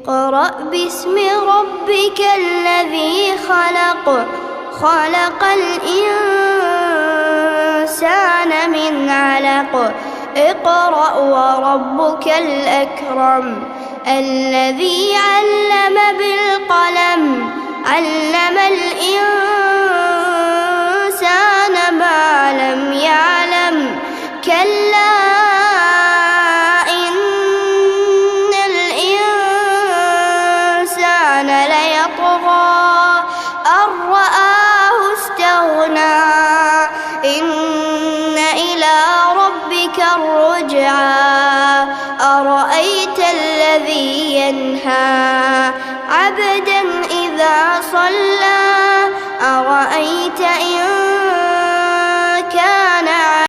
اقرأ باسم ربك الذي خلق خلق الإنسان من علق اقرأ وربك الأكرم الذي علم بالقلم علم الإنسان ما لم يعلم كلا إن الإنسان ليطغى أن رآه استغنى إن إلى ربك الرجعى أرأيت الذي ينهى عبدا